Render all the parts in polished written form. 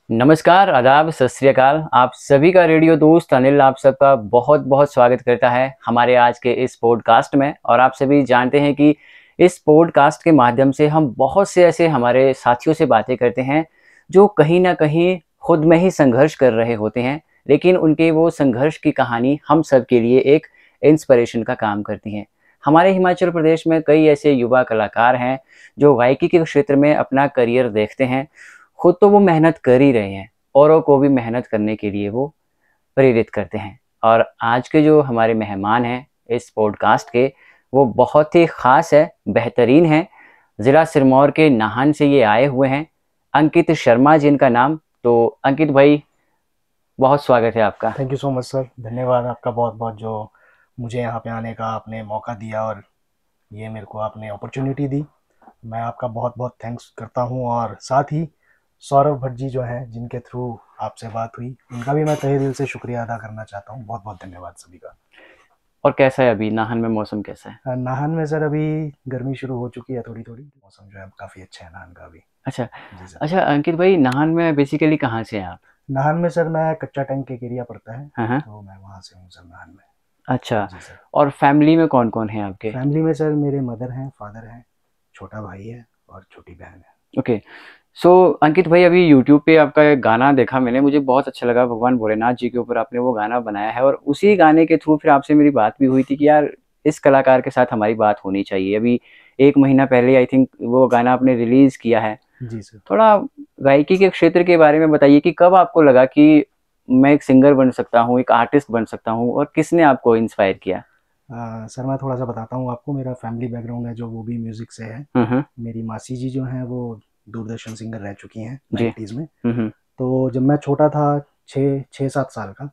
नमस्कार, आदाब, सत श्री अकाल। आप सभी का रेडियो दोस्त अनिल आप सबका बहुत बहुत स्वागत करता है हमारे आज के इस पॉडकास्ट में। और आप सभी जानते हैं कि इस पॉडकास्ट के माध्यम से हम बहुत से ऐसे हमारे साथियों से बातें करते हैं जो कहीं ना कहीं खुद में ही संघर्ष कर रहे होते हैं, लेकिन उनके वो संघर्ष की कहानी हम सब के लिए एक इंस्पिरेशन का काम करती हैं। हमारे हिमाचल प्रदेश में कई ऐसे युवा कलाकार हैं जो गायकी के क्षेत्र में अपना करियर देखते हैं। खुद तो वो मेहनत कर ही रहे हैं, औरों को भी मेहनत करने के लिए वो प्रेरित करते हैं। और आज के जो हमारे मेहमान हैं इस पॉडकास्ट के, वो बहुत ही ख़ास है, बेहतरीन है। ज़िला सिरमौर के नाहन से ये आए हुए हैं। अंकित शर्मा जी इनका नाम। तो अंकित भाई, बहुत स्वागत है आपका। Thank you so much sir. धन्यवाद आपका बहुत बहुत, जो मुझे यहाँ पे आने का आपने मौका दिया और ये मेरे को आपने अपॉर्चुनिटी दी। मैं आपका बहुत बहुत थैंक्स करता हूँ। और साथ ही सौरभ भट्ट जी जो हैं, जिनके थ्रू आपसे बात हुई, उनका भी मैं तहे दिल से शुक्रिया अदा करना चाहता हूँ। बहुत बहुत धन्यवाद सभी का। और कैसा है अभी नाहन में मौसम, कैसा है? नाहन में सर अभी गर्मी शुरू हो चुकी है, थोड़ी थोड़ी। मौसम जो है काफ़ी अच्छा है नाहन का अभी। अच्छा। जी सर। अच्छा अंकित भाई, नाहन में बेसिकली कहाँ से हैं आप? नाहन में सर मैं कच्चा टैंक एक एरिया पड़ता है, हाँ हाँ। तो मैं वहाँ से हूँ सर, नाहन में। अच्छा। जी सर। और फैमिली में कौन कौन है आपके? फैमिली में सर मेरे मदर हैं, फादर हैं, छोटा भाई है और छोटी बहन है। ओके। सो अंकित भाई, अभी यूट्यूब पे आपका एक गाना देखा मैंने, मुझे बहुत अच्छा लगा। भगवान भोलेनाथ जी के ऊपर आपने वो गाना बनाया है, और उसी गाने के थ्रू फिर आपसे मेरी बात भी हुई थी कि यार इस कलाकार के साथ हमारी बात होनी चाहिए। अभी 1 महीना पहले आई थिंक वो गाना आपने रिलीज़ किया है। जी सर। थोड़ा गायकी के क्षेत्र के बारे में बताइए कि कब आपको लगा कि मैं एक सिंगर बन सकता हूँ, एक आर्टिस्ट बन सकता हूँ, और किसने आपको इंस्पायर किया? सर मैं थोड़ा सा बताता हूँ आपको। मेरा फैमिली बैकग्राउंड है जो वो भी म्यूज़िक से है। हम्म। मेरी मासी जी जो हैं वो दूरदर्शन सिंगर रह चुकी हैं जी। 90s में। हम्म। तो जब मैं छोटा था, 6-7 साल का,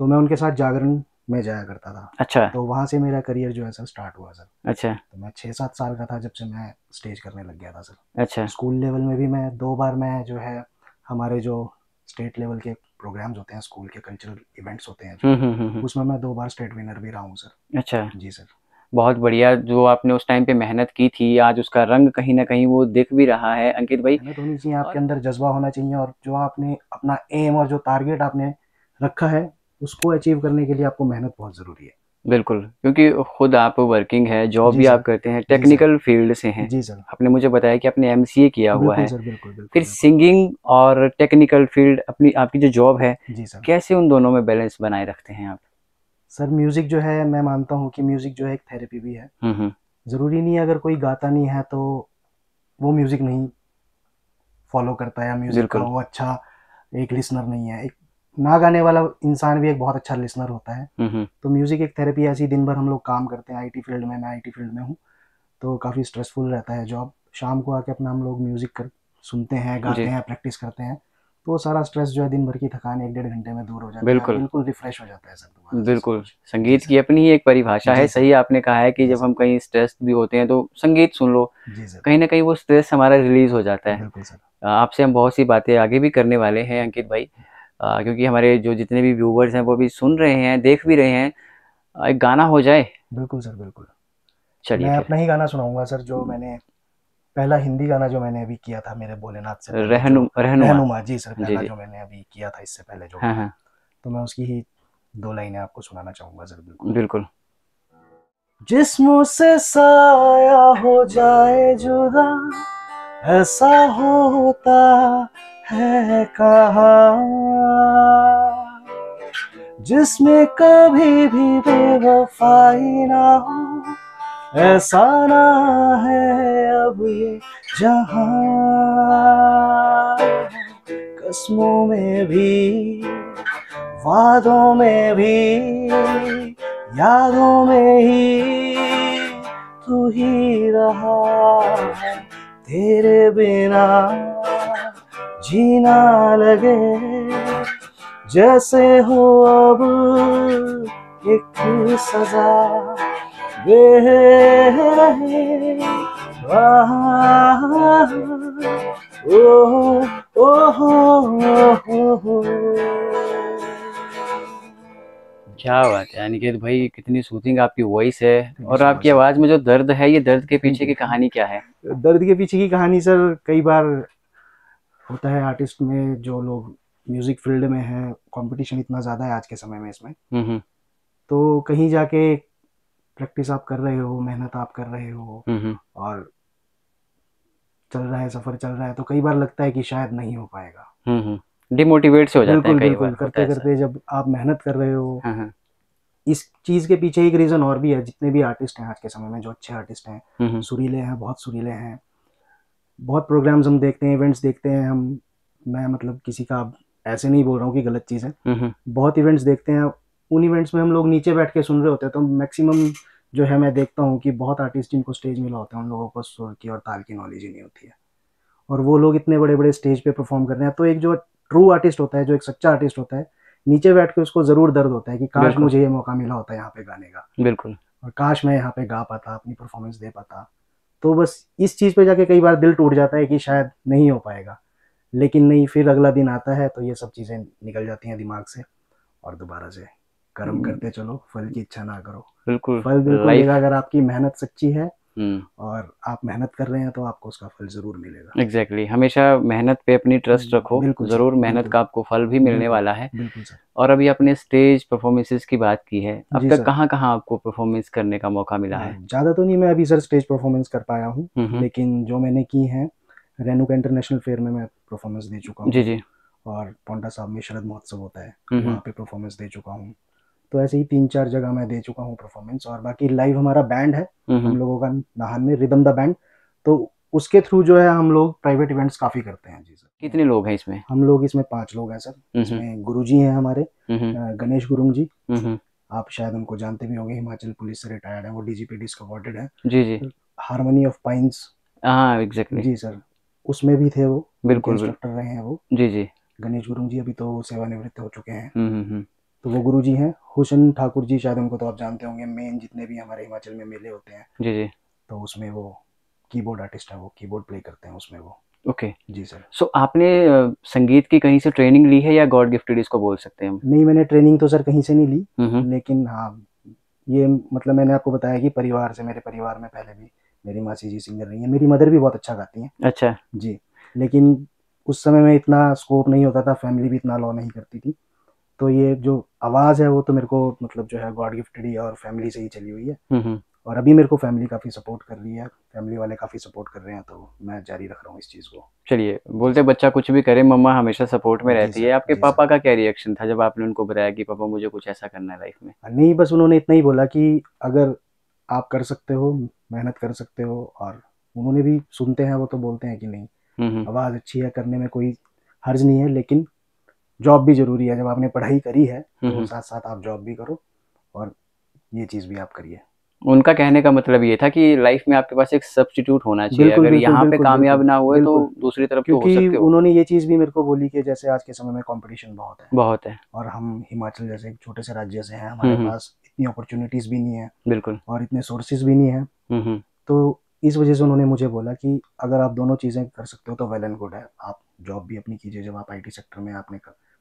तो मैं उनके साथ जागरण में जाया करता था। अच्छा। तो वहाँ से मेरा करियर जो है सर स्टार्ट हुआ सर। अच्छा। तो मैं 6-7 साल का था जब से मैं स्टेज करने लग गया था सर। अच्छा। स्कूल लेवल में भी मैं 2 बार, मैं जो है हमारे जो स्टेट लेवल के प्रोग्राम्स होते हैं, स्कूल के कल्चरल इवेंट्स होते हैं जो, हम्म। उसमें मैं 2 बार स्टेट विनर भी रहा हूँ सर। अच्छा। जी सर। बहुत बढ़िया। जो आपने उस टाइम पे मेहनत की थी, आज उसका रंग कहीं न कहीं वो दिख भी रहा है अंकित भाई। मेहनत होनी चाहिए, आपके और अंदर जज्बा होना चाहिए, और जो आपने अपना एम और जो टारगेट आपने रखा है उसको अचीव करने के लिए आपको मेहनत बहुत ज़रूरी है। बिल्कुल, क्योंकि खुद आप वर्किंग है, जॉब जी भी सर। आप करते हैं, जी सर। टेक्निकल फील्ड से हैं। जी सर। आपने मुझे बताया कि आपने एमसीए किया हुआ बिल्कुल है। सर, बिल्कुल बिल्कुल फिर बिल्कुल। सिंगिंग और टेक्निकल फील्ड, अपनी आपकी जो जॉब है, जी सर। कैसे उन दोनों में बैलेंस बनाए रखते हैं आप? सर म्यूज़िक जो है, मैं मानता हूँ कि म्यूज़िक जो है एक थेरेपी भी है। हुँ। ज़रूरी नहीं है अगर कोई गाता नहीं है तो वो म्यूज़िक नहीं फॉलो करता है, या म्यूज़िक का बिल्कुल। वो अच्छा एक लिसनर नहीं है। एक ना गाने वाला इंसान भी एक बहुत अच्छा लिसनर होता है। हुँ। तो म्यूज़िक एक थेरेपी ऐसी, दिन भर हम लोग काम करते हैं आईटी फील्ड में, मैं आईटी फील्ड में हूँ, तो काफ़ी स्ट्रेसफुल रहता है जॉब। शाम को आके अपना हम लोग म्यूज़िक कर सुनते हैं, गाते जी, हैं, प्रैक्टिस करते हैं, तो वो सारा स्ट्रेस जो है, दिन भर की थकान 1-1.5 घंटे में दूर हो जाती है और बिल्कुल। बिल्कुल रिफ्रेश हो जाता है सर दोबारा से सब बिल्कुल, कुछ। जी संगीत सर। की अपनी ही एक परिभाषा है। जी सर। सही आपने कहा है कि जी जब सर। हम कहीं स्ट्रेस्ड भी होते हैं तो संगीत सुन लो, जी सर। कहीं न कहीं वो स्ट्रेस हमारा रिलीज़ हो जाता है। बिल्कुल सर। आपसे हम बहुत सी बातें आगे भी करने वाले हैं अंकित भाई, क्योंकि हमारे जो जितने भी व्यूवर्स हैं वो भी सुन रहे हैं, देख भी रहे हैं। एक गाना हो जाए? बिल्कुल सर, बिल्कुल। चलिए मैं फिर। अपना ही गाना सुनाऊँगा सर, जो मैंने पहला हिंदी गाना जो मैंने अभी किया था मेरे भोलेनाथ से पहले, जो रहनुमा। रहनुमा। जी सर, जी, पहला जी। जो मैंने अभी किया था इससे पहले जो हाँ, गाना, हाँ। तो मैं उसकी ही 2 लाइनें आपको सुनाना चाहूँगा सर, बिल्कुल। बिल्कुल। जिस्मों से साया हो जाए जुदा, ऐसा होता है कहाँ, जिसमें कभी भी बेवफाई ना हो, ऐसा ना है अब ये जहां। कस्मों में भी, वादों में भी, यादों में ही तू ही रहा है। तेरे बिना जीना लगे जैसे हो अब एक सजा, बेरहे ओ हो। क्या बात है अनिकेत भाई, कितनी सूदिंग आपकी वॉइस है। थैंक यू और सो मच आपकी सर। आवाज़ में जो दर्द है, ये दर्द के थैंक पीछे यू। की कहानी क्या है? दर्द के पीछे की कहानी सर, कई बार होता है आर्टिस्ट में, जो लोग म्यूजिक फील्ड में हैं, कंपटीशन इतना ज़्यादा है आज के समय में इसमें, तो कहीं जाके प्रैक्टिस आप कर रहे हो, मेहनत आप कर रहे हो और चल रहा है, सफर चल रहा है, तो कई बार लगता है कि शायद नहीं हो पाएगा। डिमोटिवेट से हो जाते हैं बिल्कुल कई बिल्कुल, बार, होता करते है ऐसा। करते जब आप मेहनत कर रहे हो, हाँ, हाँ। इस चीज़ के पीछे एक रीज़न और भी है। जितने भी आर्टिस्ट हैं आज के समय में, जो अच्छे आर्टिस्ट हैं, हम्म, सुरीले हैं, बहुत सुरीले हैं, बहुत प्रोग्राम्स हम देखते हैं, इवेंट्स देखते हैं हम। मैं मतलब किसी का ऐसे नहीं बोल रहा हूँ कि गलत चीज़ है, बहुत इवेंट्स देखते हैं। उन इवेंट्स में हम लोग नीचे बैठ के सुन रहे होते हैं, तो मैक्सिमम जो है मैं देखता हूँ कि बहुत आर्टिस्ट जिनको स्टेज मिला होता है, उन लोगों को सुर की और ताल की नॉलेज ही नहीं होती है, और वो लोग इतने बड़े बड़े स्टेज पे परफॉर्म कर रहे हैं। तो एक जो ट्रू आर्टिस्ट होता है, जो एक सच्चा आर्टिस्ट होता है, नीचे बैठ के उसको ज़रूर दर्द होता है कि काश बिल्कुल मुझे ये मौका मिला होता यहाँ पे गाने का, बिल्कुल। और काश मैं यहाँ पे गा पाता, अपनी परफॉर्मेंस दे पाता। तो बस इस चीज़ पे जाके कई बार दिल टूट जाता है कि शायद नहीं हो पाएगा, लेकिन नहीं, फिर अगला दिन आता है तो ये सब चीज़ें निकल जाती हैं दिमाग से, और दोबारा से कर्म करते चलो, फल की इच्छा ना करो। बिल्कुल फल बिल्कुल लाइफ। मिलेगा, अगर आपकी मेहनत सच्ची है और आप मेहनत कर रहे हैं तो आपको उसका फल ज़रूर मिलेगा। एग्जैक्टली, हमेशा मेहनत पे अपनी ट्रस्ट रखो, बिल्कुल सर, ज़रूर मेहनत बिल्कुल का आपको फल भी मिलने बिल्कुल वाला है। बिल्कुल सर। और अभी आपने स्टेज परफॉर्मेंसेस की बात की है, अब जी तक सर। कहाँ कहाँ आपको परफॉर्मेंस करने का मौका मिला है? ज़्यादा तो नहीं मैं अभी सर स्टेज परफॉर्मेंस कर पाया हूँ, हम्म, लेकिन जो मैंने की हैं, रेणुका इंटरनेशनल फेयर में मैं परफॉर्मेंस दे चुका जी हूँ, जी। और पांवटा साहब में शरद महोत्सव होता है, हम्म, वहाँ पे परफॉर्मेंस दे चुका हूँ। तो ऐसे ही 3-4 जगह मैं दे चुका हूँ परफॉर्मेंस, और बाकी लाइव हमारा बैंड है हम लोगों का नाहन में, रिदम द बैंड, तो उसके थ्रू जो है हम लोग प्राइवेट इवेंट्स काफ़ी करते हैं। जी सर। कितने लोग हैं इसमें? हम लोग इसमें 5 लोग हैं सर। इसमें गुरुजी हैं हमारे, गणेश गुरुंग जी, आप शायद उनको जानते भी होंगे, हिमाचल पुलिस से रिटायर्ड है, वो डीजीपी डिस्क अवार्डेड है। जी जी। हारमोनी ऑफ पाइन्स, हाँ एग्जैक्टली। जी सर, उसमें भी थे वो, उनके बिल्कुल इंस्ट्रक्टर बिल्कुल। रहे हैं वो, जी जी। गणेश गुरुंग जी। अभी तो सेवानिवृत्त हो चुके हैं, हम्म। तो वो गुरु जी हैं। हुसन ठाकुर जी, शायद उनको तो आप जानते होंगे, मेन जितने भी हमारे हिमाचल में मेले होते हैं, जी जी। तो उसमें वो कीबोर्ड आर्टिस्ट है, वो कीबोर्ड प्ले करते हैं उसमें वो। ओके। जी सर। सो आपने संगीत की कहीं से ट्रेनिंग ली है या गॉड गिफ्टेड इसको बोल सकते हैं हम? नहीं, मैंने ट्रेनिंग तो सर कहीं से नहीं ली, हम्म। लेकिन हाँ, ये मतलब मैंने आपको बताया कि परिवार से, मेरे परिवार में पहले भी मेरी मासी जी सिंगर रही हैं, मेरी मदर भी बहुत अच्छा गाती हैं। अच्छा। जी, लेकिन उस समय में इतना स्कोप नहीं होता था, फैमिली भी इतना अलाउ नहीं करती थी, तो ये जो आवाज़ है वो तो मेरे को मतलब जो है गॉड गिफ्टेड ही है, और फैमिली से ही चली हुई है। और अभी मेरे को फैमिली काफ़ी सपोर्ट कर रही है, फैमिली वाले काफ़ी सपोर्ट कर रहे हैं, तो मैं जारी रख रहा हूँ इस चीज़ को। चलिए, बोलते बच्चा कुछ भी करे मम्मा हमेशा सपोर्ट में जी रहती है। सर, आपके जी पापा सर। का क्या रिएक्शन था जब आपने उनको बताया कि पापा मुझे कुछ ऐसा करना है लाइफ में? नहीं, बस उन्होंने इतना ही बोला कि अगर आप कर सकते हो, मेहनत कर सकते हो, और उन्होंने भी सुनते हैं, वो तो बोलते हैं कि नहीं, हम्म। आवाज़ अच्छी है, करने में कोई हर्ज नहीं है, लेकिन जॉब भी ज़रूरी है। जब आपने पढ़ाई करी है तो साथ साथ आप जॉब भी करो, और ये चीज़ भी आप करिए। उनका कहने का मतलब ये था कि लाइफ में आपके पास एक सब्स्टिट्यूट होना चाहिए, बिल्कुल अगर बिल्कुल यहाँ पे बिल्कुल कामयाब बिल्कुल ना हुए तो बिल्कुल, दूसरी तरफ तो हो क्योंकि सकते हो। उन्होंने ये चीज़ भी मेरे को बोली कि जैसे आज के समय में कंपटीशन बहुत है, बहुत है। और हम हिमाचल जैसे एक छोटे से राज्य से हैं, हमारे हम्म। पास इतनी अपॉर्चुनिटीज़ भी नहीं है, बिल्कुल। और इतने सोर्सेज भी नहीं है। तो इस वजह से उन्होंने मुझे बोला कि अगर आप दोनों चीज़ें कर सकते हो तो वेल एंड गुड है, आप जॉब भी अपनी कीजिए, जब आप आईटी सेक्टर में आपने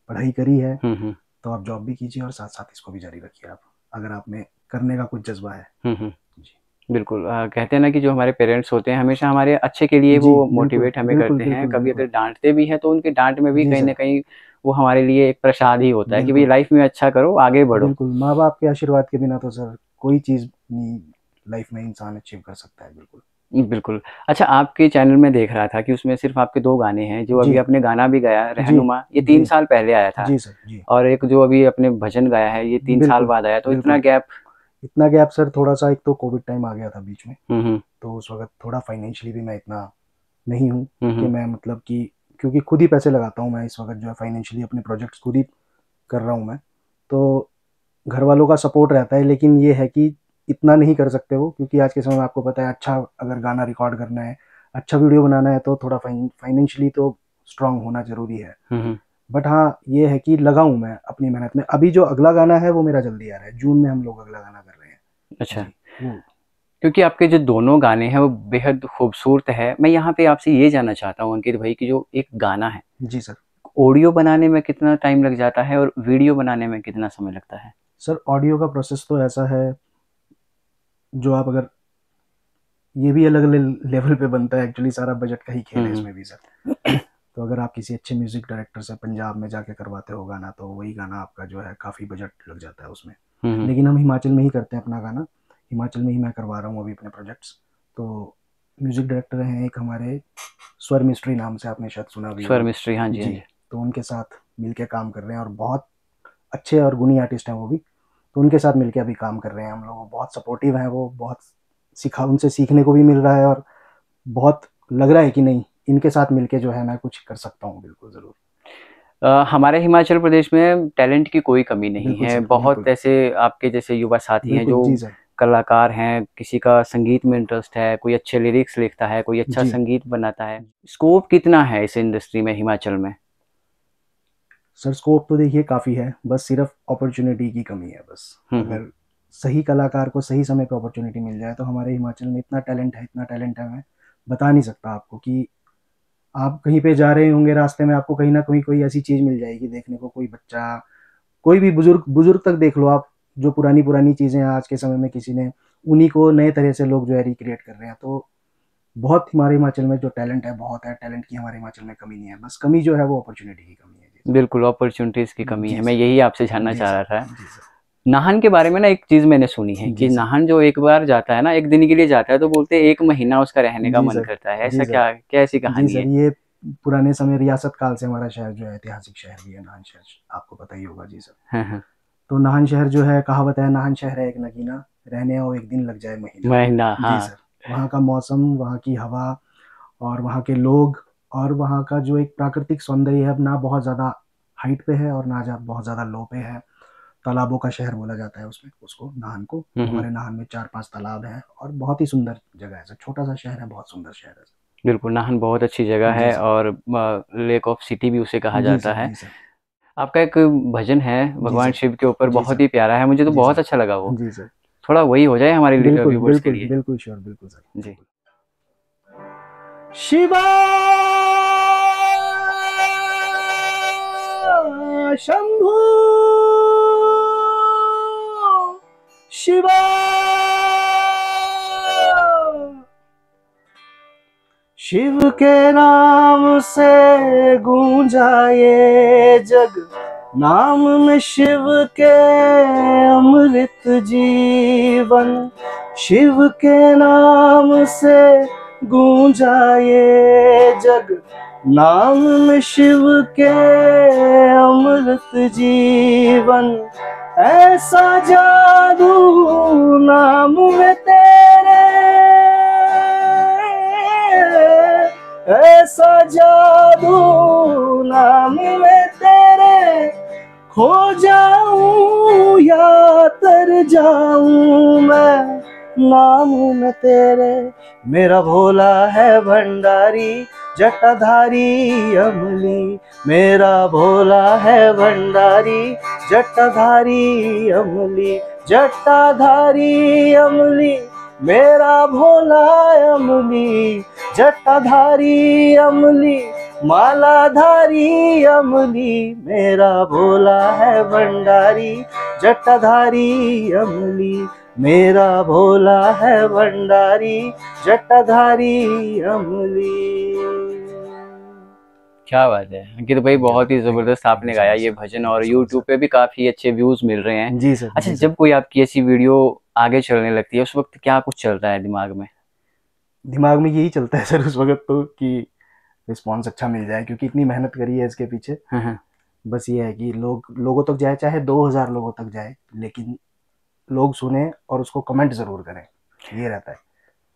पढ़ाई करी है, तो आप जॉब भी कीजिए और साथ साथ इसको भी जारी रखिए, आप अगर आप में करने का कुछ जज्बा है। जी बिल्कुल। कहते हैं ना कि जो हमारे पेरेंट्स होते हैं हमेशा हमारे अच्छे के लिए जी, वो बिल्कुल मोटिवेट हमें बिल्कुल करते हैं, बिल्कुल कभी बिल्कुल। अगर डांटते भी हैं तो उनके डांट में भी जी कहीं ना सर, कहीं वो हमारे लिए एक प्रसाद ही होता है कि भाई बिल्कुल लाइफ में अच्छा करो, आगे बढ़ो। बिल्कुल। माँ बाप के आशीर्वाद के बिना तो सर कोई चीज़ नहीं लाइफ में इंसान अचीव कर सकता है। बिल्कुल। बिल्कुल। अच्छा, आपके चैनल में देख रहा था कि उसमें सिर्फ आपके 2 गाने हैं, जो जी अभी आपने गाना भी गाया जी रहनुमा, ये 3 जी साल पहले आया था, जी सर, जी और एक जो अभी आपने भजन गाया है ये 3 साल बिल्कुल बाद आया, तो इतना बिल्कुल। गैप? इतना गैप सर, थोड़ा सा, एक तो कोविड टाइम आ गया था बीच में, हम्म तो उस वक्त थोड़ा फाइनेंशियली भी मैं इतना नहीं हूँ कि हम्म मैं मतलब कि, क्योंकि खुद ही पैसे लगाता हूँ मैं इस वक्त, जो है फाइनेंशियली अपने प्रोजेक्ट्स खुद ही कर रहा हूँ मैं, तो घर वालों का सपोर्ट रहता है, लेकिन ये है कि इतना नहीं कर सकते वो, क्योंकि आज के समय में आपको पता है, अच्छा अगर गाना रिकॉर्ड करना है, अच्छा वीडियो बनाना है, तो थोड़ा फाइनेंशियली तो स्ट्रांग होना ज़रूरी है। हम्म। बट हाँ, ये है कि लगा हूँ मैं अपनी मेहनत में। अभी जो अगला गाना है वो मेरा जल्दी आ रहा है, जून में हम लोग अगला गाना कर रहे हैं। अच्छा। जी, वो। क्योंकि आपके जो दोनों गाने हैं वो बेहद खूबसूरत है। मैं यहाँ पे आपसे ये जानना चाहता हूँ अंकित भाई कि जो एक गाना है, जी सर। ऑडियो बनाने में कितना टाइम लग जाता है और वीडियो बनाने में कितना समय लगता है? सर ऑडियो का प्रोसेस तो ऐसा है, जो आप अगर, ये भी अलग अलग लेवल पे बनता है एक्चुअली, सारा बजट का ही खेल है हम्म। इसमें भी सर। तो अगर आप किसी अच्छे म्यूज़िक डायरेक्टर से पंजाब में जाके करवाते हो गाना, तो वही गाना आपका जो है काफ़ी बजट लग जाता है उसमें। लेकिन हम हिमाचल में ही करते हैं अपना गाना, हिमाचल में ही मैं करवा रहा हूँ अभी अपने प्रोजेक्ट्स। तो म्यूज़िक डायरेक्टर हैं एक हमारे, स्वर मिस्ट्री नाम से, आपने शायद सुना भी स्वर होगा। मिस्ट्री, हाँ जी हाँ जी, जी। तो उनके साथ मिलके काम कर रहे हैं और बहुत अच्छे और गुणी आर्टिस्ट हैं वो भी। तो उनके साथ मिलके अभी काम कर रहे हैं हम लोग। बहुत सपोर्टिव हैं वो, बहुत उनसे सीखने को भी मिल रहा है और बहुत लग रहा है कि नहीं, इनके साथ मिलके जो है मैं कुछ कर सकता हूँ। बिल्कुल ज़रूर। हमारे हिमाचल प्रदेश में टैलेंट की कोई कमी नहीं बिल्कुल है। सर, बहुत बिल्कुल ऐसे आपके जैसे युवा साथी हैं बिल्कुल। जो जी सर। कलाकार हैं, किसी का संगीत में इंटरेस्ट है, कोई अच्छे लिरिक्स लिखता है, कोई अच्छा जी संगीत बनाता है। स्कोप कितना है इस इंडस्ट्री में हिमाचल में? सर, स्कोप तो देखिए काफ़ी है, बस सिर्फ अपॉर्चुनिटी की कमी है बस। हम्म। अगर सही कलाकार को सही समय पे अपॉर्चुनिटी मिल जाए तो हमारे हिमाचल में इतना टैलेंट है, इतना टैलेंट है, मैं बता नहीं सकता आपको। कि आप कहीं पे जा रहे होंगे, रास्ते में आपको कहीं ना कहीं कोई ऐसी चीज़ मिल जाएगी देखने को, कोई बच्चा, कोई भी बुजुर्ग, बुजुर्ग तक देख लो आप, जो पुरानी पुरानी चीज़ें आज के समय में किसी ने, उन्हीं को नए तरह से लोग जो है रिक्रिएट कर रहे हैं। तो बहुत हमारे हिमाचल में जो टैलेंट है, बहुत है। टैलेंट की हमारे हिमाचल में कमी नहीं है, बस कमी जो है वो अपॉर्चुनिटी की कमी है। जी बिल्कुल, अपॉर्चुनिटीज़ की कमी जी है। मैं सर। यही आपसे जानना जी चाह सर। रहा था। जी सर। नाहन के बारे में ना एक चीज़ मैंने सुनी है जी कि सर। नाहन जो एक बार जाता है ना, 1 दिन के लिए जाता है तो बोलते हैं 1 महीना उसका रहने का जी मन सर। करता है। जी ऐसा सर। क्या क्या ऐसी जी कहानी सर, है? ये पुराने समय रियासत काल से हमारा शहर जो है ऐतिहासिक शहर भी है, नाहन शहर, आपको पता ही होगा। जी सर। हाँ, हाँ। तो नाहन शहर जो है, कहावत है, नाहन शहर है एक नगीना, रहने आओ एक दिन लग जाए महीना। महीना, जी हाँ। सर। वहाँ का मौसम, वहाँ की हवा और वहाँ के लोग और वहाँ का जो एक प्राकृतिक सौंदर्य है, ना बहुत ज़्यादा हाइट पे है और ना बहुत ज़्यादा लो पे है। तालाबों का शहर बोला जाता है उसमें, उसको, नाहन को। हुँ, तो हुँ। हमारे नाहन में 4-5 तालाब हैं और बहुत ही सुंदर जगह है सर। छोटा सा शहर है, बहुत सुंदर शहर है सर। बिल्कुल, नाहन बहुत अच्छी जगह जी है सर। और लेक ऑफ सिटी भी उसे कहा जी जाता सर। है। जी सर। आपका एक भजन है जी भगवान सर। शिव के ऊपर, जी बहुत सर। ही प्यारा है, मुझे तो जी बहुत सर। अच्छा लगा वो। जी सर। थोड़ा वही हो जाए हमारे बिल्कुल व्यूअर्स के बिल्कुल लिए। बिल्कुल श्योर, बिल्कुल सर, जी। बिल्कुल। शिवा शंभु, शिवा शिव के नाम से गूंजा ये जग, नाम में शिव के अमृत जीवन। शिव के नाम से गूंजा ये जग, नाम में शिव के अमृत जीवन। ऐसा जादू नाम में तेरे, ऐसा जादू नाम में तेरे, खो जाऊं या तर जाऊं मैं नाम में तेरे। मेरा भोला है भंडारी जटाधारी अमली, मेरा भोला है भंडारी जटाधारी अमली, जटाधारी अमली, मेरा भोला अमली, जटाधारी अमली, मालाधारी अमली, मेरा भोला है भंडारी जटाधारी अमली, मेरा भोला है भंडारी जटाधारी अमली। क्या बात है! अंकित भाई, थैंक यू बहुत सर, ही थैंक ज़बरदस्त थैंक यू आपने सो गाया मच ये सर, भजन थैंक और you so much YouTube sir. पे भी काफ़ी अच्छे व्यूज़ मिल रहे हैं। जी सर। अच्छा, जी सर। जब कोई आपकी ऐसी वीडियो आगे चलने लगती है, उस वक़्त क्या कुछ चलता है दिमाग में? दिमाग में यही चलता है सर उस वक्त तो, कि रिस्पॉन्स अच्छा मिल जाए, क्योंकि इतनी मेहनत करी है इसके पीछे। हाँ, हाँ। बस ये है कि लोगों तक जाए, चाहे 2000 लोगों तक जाए, लेकिन लोग सुने और उसको कमेंट ज़रूर करें, ये रहता है।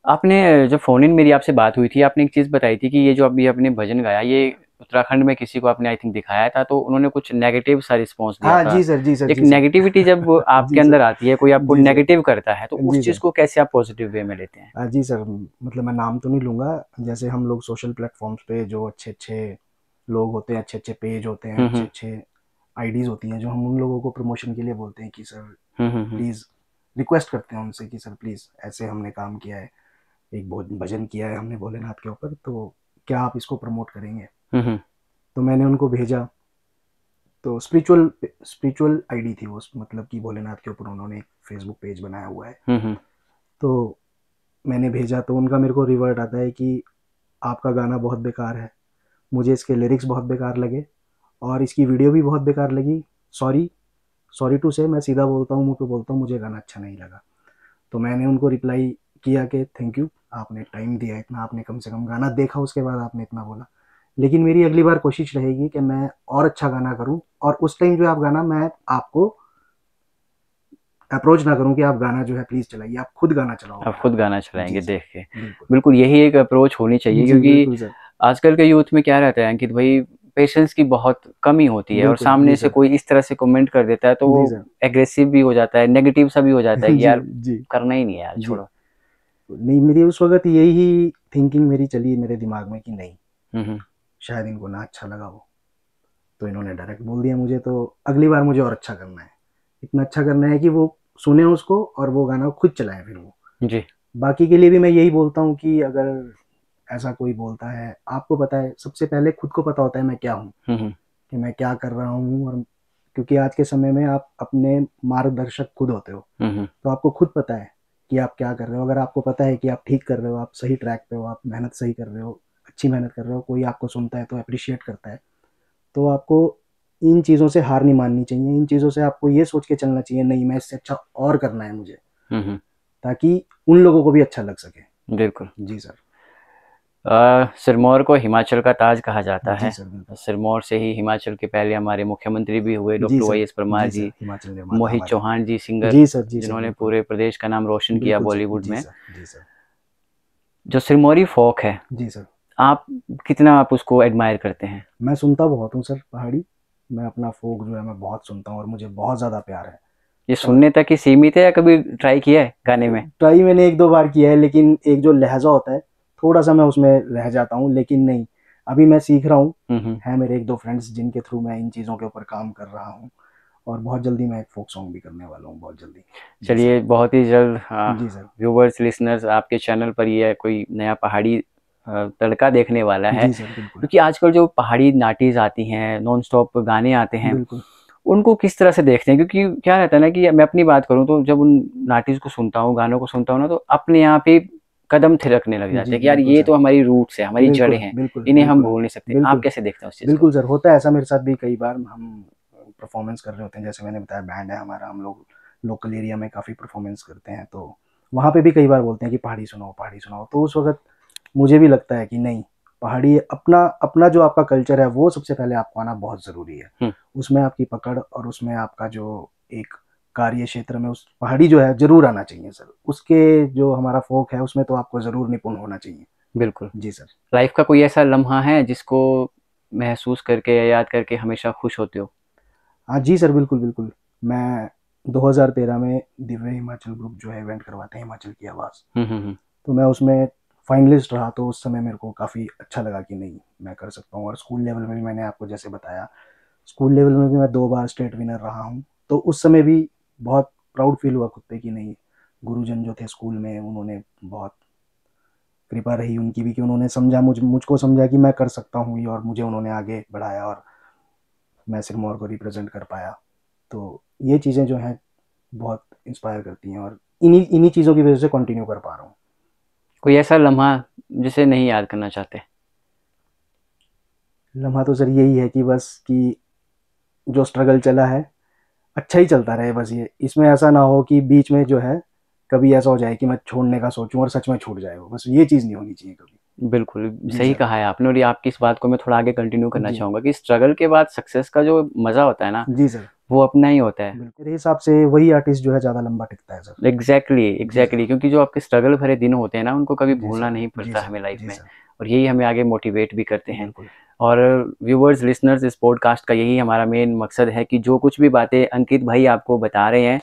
आपने जब फ़ोन इन मेरी आपसे बात हुई थी, आपने एक चीज़ बताई थी कि ये जो अभी आपने भजन गाया, ये उत्तराखंड में किसी को आपने आई थिंक दिखाया था, तो उन्होंने कुछ नेगेटिव सा रिस्पॉन्स दिया हाँ था। जी सर। जी सर। एक जी सर। नेगेटिविटी जब आपके जी सर। अंदर आती है, कोई आपको जी सर। नेगेटिव करता है, तो उस जी चीज़ सर। को कैसे आप पॉज़िटिव वे में लेते हैं? जी सर, मतलब मैं नाम तो नहीं लूँगा। जैसे हम लोग सोशल प्लेटफॉर्म्स पे जो अच्छे अच्छे लोग होते हैं, अच्छे अच्छे पेज होते हैं, हुँ, अच्छे हुँ। अच्छे आईडीज़ होती हैं, जो हम उन लोगों को प्रमोशन के लिए बोलते हैं कि sir hmm, hmm, hmm. Please, request करते हैं उनसे कि सर प्लीज़, ऐसे हमने काम किया है, एक भजन किया है हमने भोलेनाथ के ऊपर, तो क्या आप इसको प्रमोट करेंगे? हुँ, हुँ। तो मैंने उनको भेजा। तो स्पिरिचुअल स्पिरिचुअल आईडी थी वो, मतलब कि भोलेनाथ के ऊपर उन्होंने एक फेसबुक पेज बनाया हुआ है। हुँ, हुँ। तो मैंने भेजा तो उनका मेरे को रिवर्ट आता है कि आपका गाना बहुत बेकार है। मुझे इसके लिरिक्स बहुत बेकार लगे और इसकी वीडियो भी बहुत बेकार लगी। सॉरी टू से, मैं सीधा बोलता हूँ, मुँह पे बोलता हूँ, मुझे गाना अच्छा नहीं लगा। तो मैंने उनको रिप्लाई किया कि थैंक यू, आपने टाइम दिया इतना, आपने कम से कम गाना देखा, उसके बाद आपने इतना बोला। लेकिन मेरी अगली बार कोशिश रहेगी कि मैं और अच्छा गाना करूं, और उस टाइम जो आप गाना, मैं आपको अप्रोच ना करूं कि आप गाना जो है प्लीज़ चलाइए, आप खुद गाना चलाओ आप मेरा। खुद गाना जी चलाएँगे सर, देख के। बिल्कुल। बिल्कुल यही एक अप्रोच होनी चाहिए, जी, क्योंकि बिल्कुल सर। आजकल के यूथ में क्या रहता है अंकित भाई, पेशेंस की बहुत कमी होती है, और बिल्कुल, सामने जी से सर। कोई इस तरह से कमेंट कर देता है तो जी वो सर। एग्रेसिव भी हो जाता है, नेगेटिव सा भी हो जाता है कि जी, यार जी, करना ही नहीं है यार, जी। छोड़ो। नहीं, मेरी उस वक़्त यही थिंकिंग मेरी चली मेरे दिमाग में कि नहीं, हुँ, हुँ। शायद इनको ना अच्छा लगा हो, तो इन्होंने डायरेक्ट बोल दिया मुझे, तो अगली बार मुझे और अच्छा करना है। इतना अच्छा करना है कि वो सुने उसको और वो गाना खुद चलाएँ फिर वो। जी। बाकी के लिए भी मैं यही बोलता हूँ कि अगर ऐसा कोई बोलता है, आपको पता है, सबसे पहले खुद को पता होता है मैं क्या हूँ, हुँ, हुँ। कि मैं क्या कर रहा हूँ, और क्योंकि आज के समय में आप अपने मार्गदर्शक खुद होते हो, हुँ, हुँ। तो आपको खुद पता है कि आप क्या कर रहे हो। अगर आपको पता है कि आप ठीक कर रहे हो, आप सही ट्रैक पे हो, आप मेहनत सही कर रहे हो, अच्छी मेहनत कर रहे हो, कोई आपको सुनता है तो अप्रिशिएट करता है, तो आपको इन चीज़ों से हार नहीं माननी चाहिए। इन चीज़ों से आपको ये सोच के चलना चाहिए, नहीं मैं इससे अच्छा और करना है मुझे, हुँ, हुँ। ताकि उन लोगों को भी अच्छा लग सके। बिल्कुल। जी सर। सिरमौर को हिमाचल का ताज कहा जाता जी है। सर, बिल्कुल। सिरमौर से ही हिमाचल के पहले हमारे मुख्यमंत्री भी हुए जी डॉक्टर सर। वाईएस परमार जी सर, जी, हिमाचल निर्माता मोहित हमारे। चौहान जी सिंगर, जी सर, जी सर, जिन्होंने बिल्कुल। पूरे प्रदेश का नाम रोशन किया बिल्कुल सर। बॉलीवुड जी में। सर, जी सर। जो सिरमौरी फ़ोक है, जी सर। आप कितना आप उसको एडमायर करते हैं? मैं सुनता बहुत हूँ सर पहाड़ी। मैं अपना फ़ोक जो है मैं बहुत सुनता हूँ और मुझे बहुत ज़्यादा प्यार है। ये और सुनने तक ही सीमित है या कभी ट्राई किया है गाने में? ट्राई मैंने 1-2 बार किया है, लेकिन एक जो लहज़ा होता है, थोड़ा-सा मैं उसमें रह जाता हूँ, लेकिन नहीं, अभी मैं सीख रहा हूँ। हुँ, हुँ। हैं मेरे 1-2 फ्रेंड्स जिनके थ्रू मैं इन चीज़ों के ऊपर काम कर रहा हूँ, और बहुत जल्दी मैं एक फ़ोक सॉन्ग भी करने वाला हूँ, बहुत जल्दी। जी सर। चलिए बहुत ही जल्द जी सर। व्यूवर्स, लिसनर्स आपके चैनल पर ये कोई नया पहाड़ी तड़का देखने वाला है। जी सर, बिल्कुल। क्योंकि आजकल जो पहाड़ी नाटीज़ आती हैं, नॉन स्टॉप गाने आते हैं, बिल्कुल। उनको किस तरह से देखते हैं? क्योंकि क्या रहता है ना कि मैं अपनी बात करूँ तो जब उन नाटीज़ को सुनता हूँ, गानों को सुनता हूँ ना, तो अपने आप ही कदम थिरकने लग जाते जी, हैं कि यार बिल्कुल ये सर। तो हमारी रूट्स है, हमारी जड़ें बिल्कुल, हैं, बिल्कुल, इन्हें हम बिल्कुल, भूल नहीं सकते। आप बिल्कुल। कैसे देखते हैं उस चीज़ को? बिल्कुल सर, होता है ऐसा मेरे साथ भी कई बार। हम परफ़ॉर्मेंस कर रहे होते हैं, जैसे मैंने बताया बैंड है हमारा, हम लोग लोकल एरिया में काफ़ी परफ़ॉर्मेंस करते हैं, तो वहाँ पे भी कई बार बोलते हैं कि पहाड़ी सुनाओ। तो उस वक़्त मुझे भी लगता है कि नहीं, पहाड़ी अपना अपना जो आपका कल्चर है, वो सबसे पहले आपको आना बहुत ज़रूरी है। हुँ, उसमें आपकी पकड़ और उसमें आपका जो एक कार्य क्षेत्र में उस पहाड़ी जो है ज़रूर आना चाहिए सर। उसके जो हमारा फ़ोक है, उसमें तो आपको ज़रूर निपुण होना चाहिए। बिल्कुल। जी सर। लाइफ़ का कोई ऐसा लम्हा है जिसको महसूस करके या याद करके हमेशा खुश होते हो? हाँ जी सर, बिल्कुल, बिल्कुल। मैं 2013 में दिव्य हिमाचल ग्रुप जो है इवेंट करवाते हैं, हिमाचल की आवाज़। हुँ, हुँ, हुँ। तो मैं उसमें फाइनलिस्ट रहा, तो उस समय मेरे को काफ़ी अच्छा लगा कि नहीं, मैं कर सकता हूँ। और स्कूल लेवल में भी मैंने आपको जैसे बताया, स्कूल लेवल में भी मैं 2 बार स्टेट विनर रहा हूँ। तो उस समय भी बहुत प्राउड फ़ील हुआ खुद पे कि नहीं, गुरुजन जो थे स्कूल में, उन्होंने बहुत कृपा रही उनकी भी कि उन्होंने समझा, मुझको समझा कि मैं कर सकता हूँ ये, और मुझे उन्होंने आगे बढ़ाया और मैं सिरमौर को रिप्रेज़ेंट कर पाया। तो ये चीज़ें जो हैं बहुत इंस्पायर करती हैं, और इन्हीं इन्हीं चीज़ों की वज़ह से कंटिन्यू कर पा रहा हूँ। कोई ऐसा लम्हा जिसे नहीं याद करना चाहते? लम्हा तो सर यही है कि बस कि जो स्ट्रगल चला है, अच्छा ही चलता रहे बस ये। इसमें ऐसा ना हो कि बीच में जो है, कभी ऐसा हो जाए कि मैं छोड़ने का सोचूँ और सच में छूट जाए वो। बस ये चीज़ नहीं होनी चाहिए कभी। बिल्कुल, जी सही सर। कहा है आपने, और ये आपकी इस बात को मैं थोड़ा आगे कंटिन्यू करना जी। चाहूँगा कि स्ट्रगल के बाद सक्सेस का जो मज़ा होता है ना, जी सर। वो अपना ही होता है। बिल्कुल, मेरे हिसाब से वही आर्टिस्ट जो है ज़्यादा लंबा टिकता है सर। एग्ज़ैक्टली, जी सर। एग्ज़ैक्टली, क्योंकि जो आपके स्ट्रगल भरे दिन होते हैं ना, उनको कभी जी भूलना सर। नहीं जी पड़ता सर। हमें लाइफ़ जी में, सर। और यही हमें आगे मोटिवेट भी करते हैं। बिल्कुल। और व्यूअर्स, लिसनर्स, इस पॉडकास्ट का यही हमारा मेन मकसद है कि जो कुछ भी बातें अंकित भाई आपको बता रहे हैं,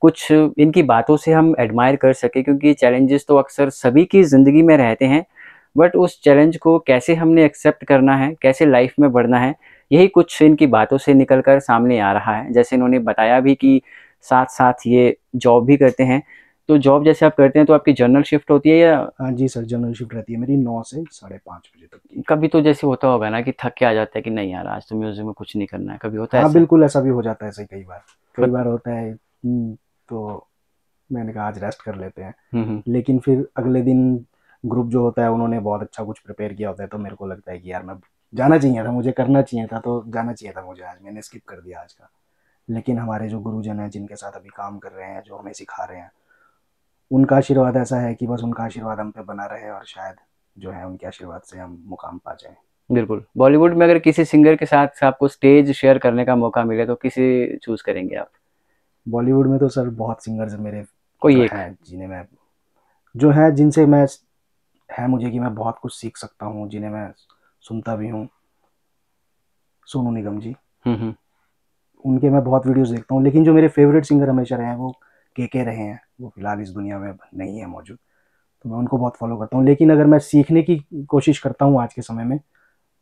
कुछ इनकी बातों से हम एडमायर कर सकें, क्योंकि चैलेंजेस तो अक्सर सभी की ज़िंदगी में रहते हैं, बट उस चैलेंज को कैसे हमने एक्सेप्ट करना है, कैसे लाइफ में बढ़ना है, यही कुछ इनकी बातों से निकल कर सामने आ रहा है। जैसे इन्होंने बताया भी कि साथ-साथ ये जॉब भी करते हैं, तो जॉब जैसे आप करते हैं तो आपकी जर्नल शिफ्ट होती है या हाँ जी सर, जनरल शिफ्ट रहती है मेरी 9 से साढ़े 5 बजे तक की। कभी तो जैसे होता होगा ना कि थक के आ जाता है कि नहीं यार आज तो म्यूज़िक में कुछ नहीं करना है, कभी होता है हाँ, ऐसा? बिल्कुल ऐसा भी हो जाता है सही कई बार। कई खुद बार होता है, तो मैंने कहा आज रेस्ट कर लेते हैं। हुँ, हुँ। लेकिन फिर अगले दिन ग्रुप जो होता है उन्होंने बहुत अच्छा कुछ प्रिपेयर किया होता है, तो मेरे को लगता है कि यार मैं जाना चाहिए था, मुझे करना चाहिए था, तो जाना चाहिए था मुझे, आज मैंने स्किप कर दिया आज का। लेकिन हमारे जो गुरुजन हैं जिनके साथ अभी काम कर रहे हैं, जो हमें सिखा रहे हैं, उनका आशीर्वाद ऐसा है कि बस उनका आशीर्वाद हम पे बना रहे और शायद जो है उनके आशीर्वाद से हम मुकाम पा जाएं। बिल्कुल। बॉलीवुड में अगर किसी सिंगर के साथ आपको स्टेज शेयर करने का मौका मिले तो किसे चूज करेंगे आप? बॉलीवुड में तो सर बहुत सिंगर्स मेरे कोई जो एक। हैं जिन्हें मैं, जो है जिनसे मैं, है मुझे कि मैं बहुत कुछ सीख सकता हूँ, जिन्हें मैं सुनता भी हूँ। सोनू निगम जी, हम्म। उनके मैं बहुत वीडियोस देखता हूँ, लेकिन जो मेरे फेवरेट सिंगर हमेशा रहे हैं वो के रहे हैं। वो फिलहाल इस दुनिया में नहीं है मौजूद, तो मैं उनको बहुत फॉलो करता हूँ। लेकिन अगर मैं सीखने की कोशिश करता हूँ आज के समय में,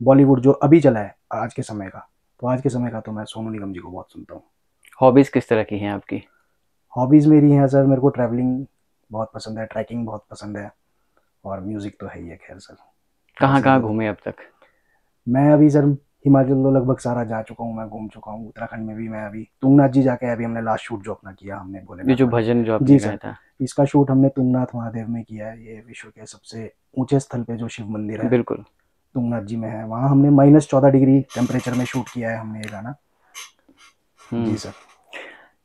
बॉलीवुड जो अभी चला है आज के समय का, तो आज के समय का तो मैं सोनू निगम जी को बहुत सुनता हूँ। हॉबीज किस तरह की हैं आपकी? हॉबीज़ मेरी हैं सर, मेरे को ट्रैवलिंग बहुत पसंद है, ट्रैकिंग बहुत पसंद है, और म्यूज़िक तो है ही है खैर सर। कहाँ बस ये कहाँ दो। घूमे अब तक? मैं अभी सर हिमाचल तो लगभग सारा जा चुका हूँ, मैं घूम चुका हूँ। उत्तराखंड में भी मैं अभी तुंगनाथ जी जाके, अभी हमने लास्ट शूट जो अपना किया हमने ये भोलेनाथ जो महादेव। भजन जो आपने जी गाया सर, था। इसका शूट हमने तुंगनाथ महादेव में किया है। ये विश्व के सबसे ऊंचे स्थल पे जो शिव मंदिर है बिल्कुल। तुंगनाथ जी में है, वहाँ हमने -14 डिग्री टेम्परेचर में शूट किया है हमने ये गाना। जी सर।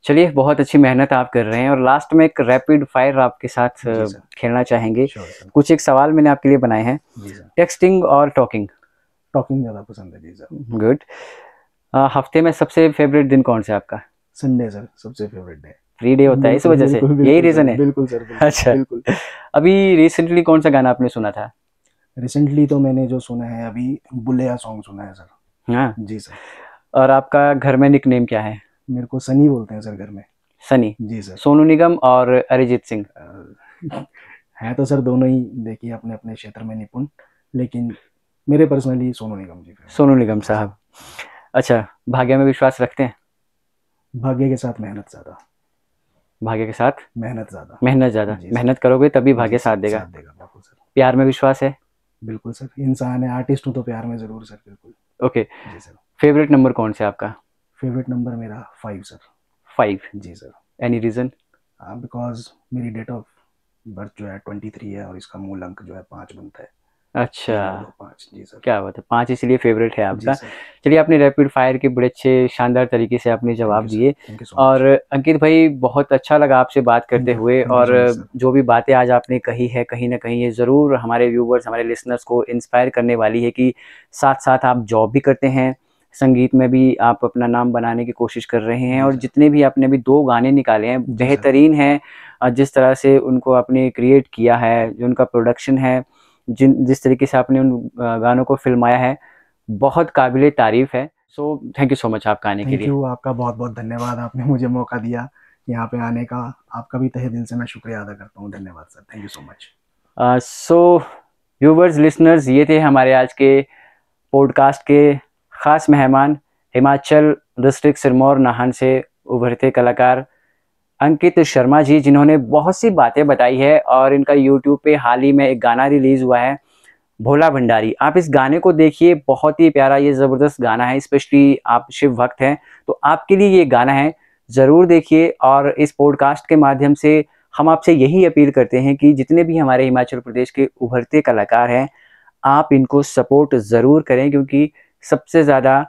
चलिए, बहुत अच्छी मेहनत आप कर रहे हैं और लास्ट में एक रैपिड फायर आपके साथ जी सर। खेलना चाहेंगे। Sure sir. कुछ एक सवाल मैंने आपके लिए बनाए हैं। जी सर। टेक्सटिंग और टॉकिंग? टॉकिंग ज़्यादा पसंद है जी सर। गुड। हफ्ते में सबसे फेवरेट दिन कौन सा है आपका? संडे सर, सबसे फेवरेट डे। फ्री डे होता है इस बिल्कुल वजह से, बिल्कुल यही बिल्कुल सर, रीजन है? बिल्कुल सर, बिल्कुल अच्छा। बिल्कुल। अभी रिसेंटली कौन सा गाना आपने सुना था? रिसेंटली तो मैंने जो सुना है अभी, बुलेया सॉन्ग सुना है सर। हाँ। जी सर। और आपका घर में निक नेम क्या है? मेरे को सनी बोलते हैं सर घर में। सनी। जी सर। सोनू निगम और अरिजीत सिंह? हैं तो सर दोनों ही, देखिए अपने अपने क्षेत्र में निपुण, लेकिन मेरे पर्सनली सोनू निगम जी favorite सोनू है। निगम जी सर। साहब। अच्छा, भाग्य में विश्वास रखते हैं? भाग्य के साथ मेहनत ज़्यादा। भाग्य के साथ मेहनत ज़्यादा। मेहनत ज़्यादा। जी सर। मेहनत करोगे तभी जी भाग्य सर, साथ देगा। साथ देगा, बिल्कुल सर। प्यार में विश्वास है? बिल्कुल सर, इंसान है, आर्टिस्ट हूँ तो प्यार में ज़रूर सर, बिल्कुल। ओके। जी सर। फेवरेट नंबर कौन सा है आपका? फेवरेट नंबर मेरा 5 सर। 5? जी सर। Any reason? बिकॉज मेरी डेट ऑफ बर्थ जो है 23 है, और इसका मूल अंक जो है 5 बनता है। अच्छा, 3 और 2 5। जी सर। क्या बात है, 5 इसलिए फेवरेट है जी आपका। सर। चलिए, आपने रैपिड फायर के बड़े अच्छे शानदार तरीके से आपने थैंक जवाब यू सर, दिए। थैंक यू सो और मच। अंकित भाई, बहुत अच्छा लगा आपसे बात करते हुए, थैंक यू और सो मच सर। जो भी बातें आज आपने कही है, कहीं ना कहीं ये ज़रूर हमारे व्यूवर्स, हमारे लिसनर्स को इंस्पायर करने वाली है कि साथ साथ आप जॉब भी करते हैं, संगीत में भी आप अपना नाम बनाने की कोशिश कर रहे हैं, जी और सर। जितने भी आपने अभी 2 गाने निकाले हैं जी सर। बेहतरीन हैं। जिस तरह से उनको आपने क्रिएट किया है, जो उनका प्रोडक्शन है, जिस तरीके से आपने उन गानों को फिल्माया है, बहुत काबिले तारीफ़ है। So thank you so much आपका आने के थैंक लिए। यू, आपका बहुत बहुत धन्यवाद, आपने मुझे मौका दिया यहाँ पे आने का। आपका भी तहे दिल से मैं शुक्रिया अदा करता हूँ। धन्यवाद sir, thank you so much. So viewers, listeners, ये थे हमारे आज के पॉडकास्ट के ख़ास मेहमान, हिमाचल डिस्ट्रिक्ट सिरमौर नाहन से उभरते कलाकार अंकित शर्मा जी, जिन्होंने बहुत सी बातें बताई है। और इनका यूट्यूब पे हाल ही में एक गाना रिलीज़ हुआ है, भोला भंडारी। आप इस गाने को देखिए, बहुत ही प्यारा, ये ज़बरदस्त गाना है। स्पेशली आप शिव भक्त हैं तो आपके लिए ये गाना है, ज़रूर देखिए। और इस पॉडकास्ट के माध्यम से हम आपसे यही अपील करते हैं कि जितने भी हमारे हिमाचल प्रदेश के उभरते कलाकार हैं, आप इनको सपोर्ट ज़रूर करें, क्योंकि सबसे ज़्यादा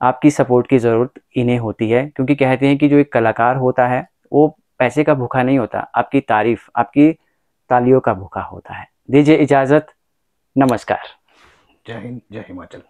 आपकी सपोर्ट की ज़रूरत इन्हें होती है। क्योंकि कहते हैं कि जो एक कलाकार होता है वो पैसे का भूखा नहीं होता, आपकी तारीफ़, आपकी तालियों का भूखा होता है। दीजिए इजाज़त, नमस्कार। जय हिंद, जय हिमाचल।